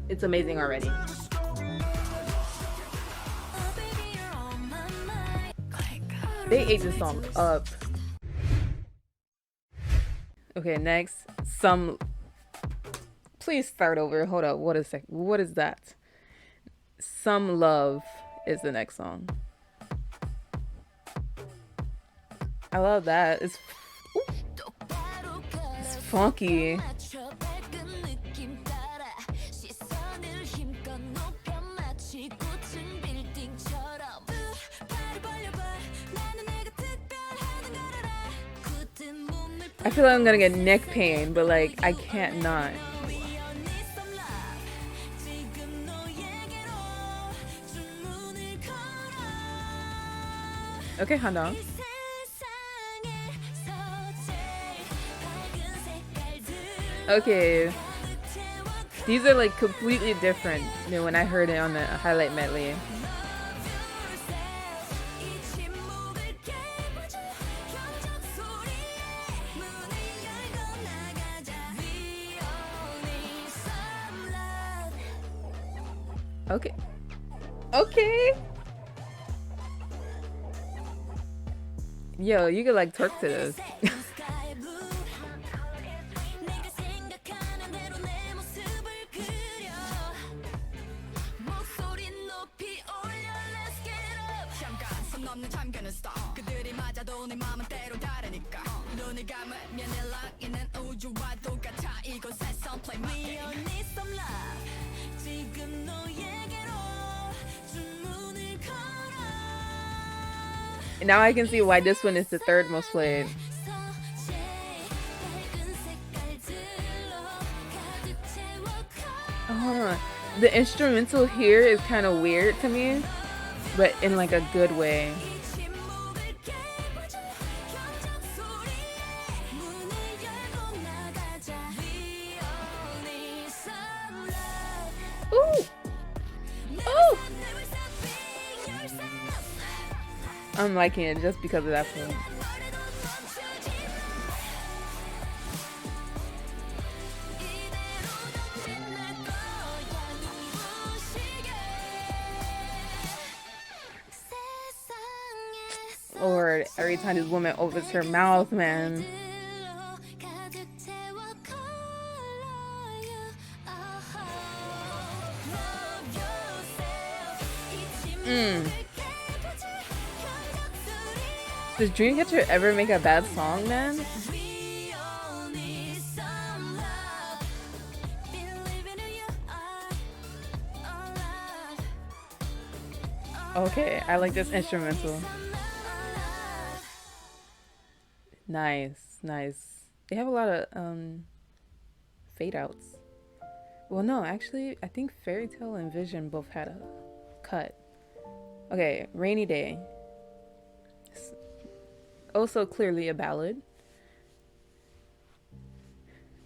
It's amazing already. They ate this song up. Okay, next, some. Please start over. Hold up. What is that? Some Love is the next song. I love that. It's funky. I feel like I'm gonna get neck pain, but like I can't not. Okay, Hana. Okay. These are like completely different than when I heard it on the highlight medley. Okay. Okay. Yo, you could like twerk to this. Now I can see why this one is the third most played. Oh, hold on. The instrumental here is kind of weird to me, but in like a good way. Ooh! Ooh! I'm liking it just because of that point. Lord, every time this woman opens her mouth, man. Does Dreamcatcher ever make a bad song, man? Okay, I like this instrumental. Nice, nice. They have a lot of fade outs. Well, no, actually, I think Fairy Tale and Vision both had a cut. Okay, Rainy Day. Also clearly a ballad.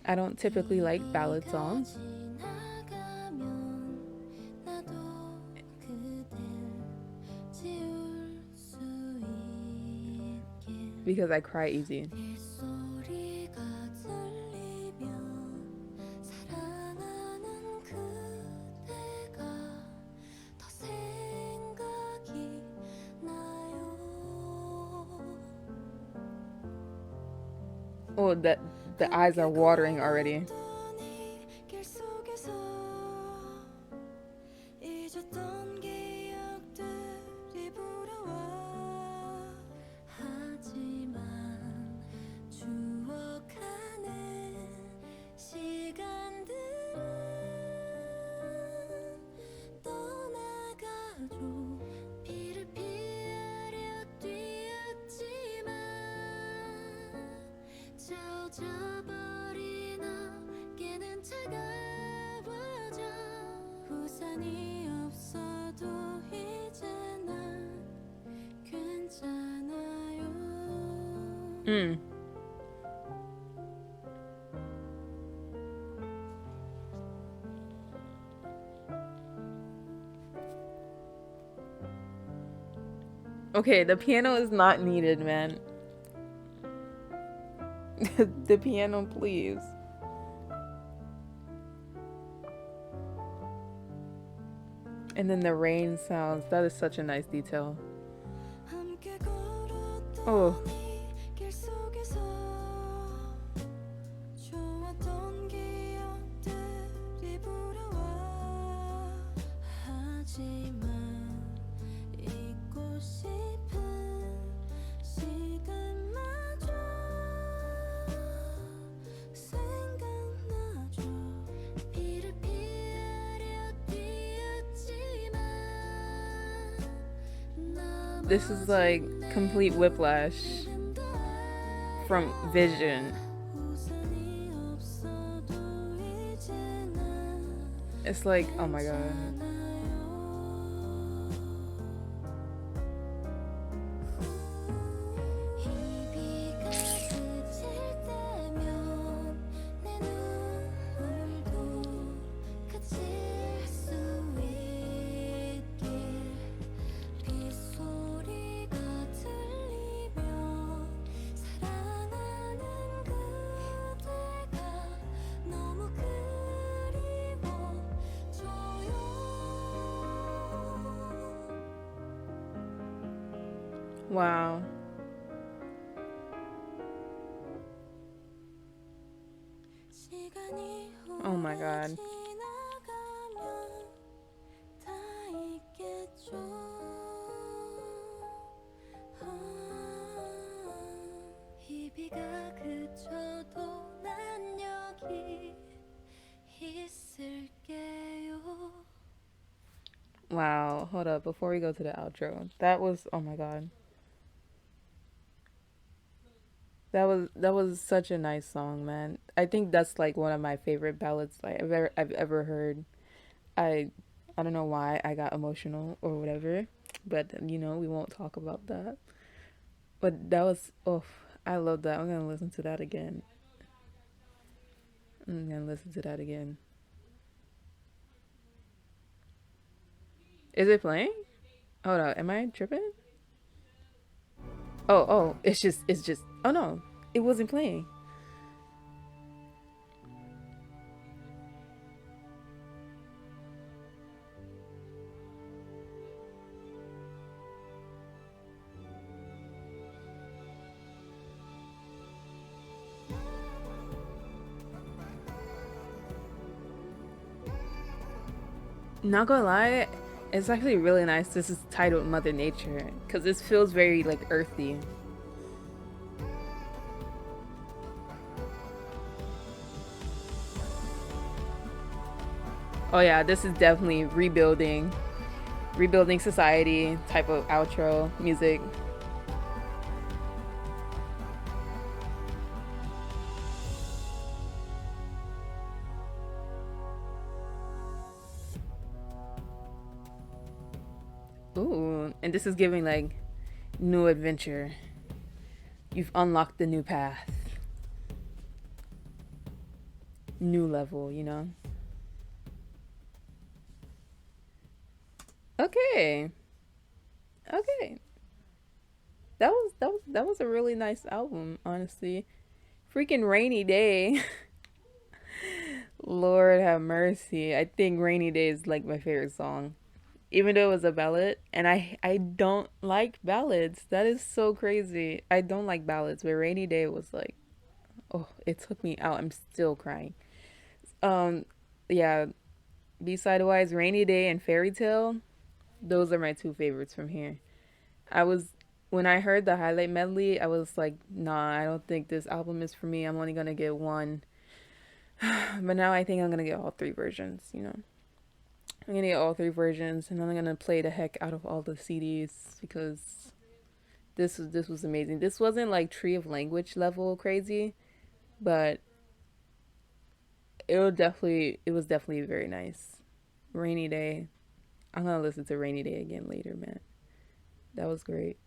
I don't typically like ballad songs. Because I cry easy. Oh, the eyes are watering already. Okay, the piano is not needed, man. The piano, please. And then the rain sounds. That is such a nice detail. Oh, this is like complete whiplash from Vision. It's like, oh my god. Wow. Oh my god. Wow. Hold up. Before we go to the outro, that was, oh my god. That was such a nice song, man. I think that's like one of my favorite ballads like I've ever heard. I I don't know why I got emotional or whatever, but we won't talk about that. But that was, oh, I love that. I'm gonna listen to that again. I'm gonna listen to that again. Is it playing? Hold on, am I tripping? Oh, it's just. Oh no, it wasn't playing. Not gonna lie, it's actually really nice. This is titled Mother Nature because this feels very like earthy. Oh yeah, this is definitely rebuilding society type of outro music. Ooh, and this is giving like new adventure. You've unlocked the new path, new level. Okay, okay. That was a really nice album, honestly. Freaking Rainy Day. Lord have mercy. I think Rainy Day is like my favorite song. Even though it was a ballad, and I don't like ballads. That is so crazy. I don't like ballads, but Rainy Day was like, oh, it took me out. I'm still crying. Um yeah, B-side wise, Rainy Day and Fairy Tale, those are my two favorites from here. I was When I heard the highlight medley, I was like, nah, I don't think this album is for me. I'm only gonna get one. But now I think I'm gonna get all three versions. I'm gonna get all three versions, and I'm gonna play the heck out of all the CDs because this was amazing. This wasn't like Tree of Language level crazy, but it was definitely very nice. Rainy Day. I'm gonna listen to Rainy Day again later, man. That was great.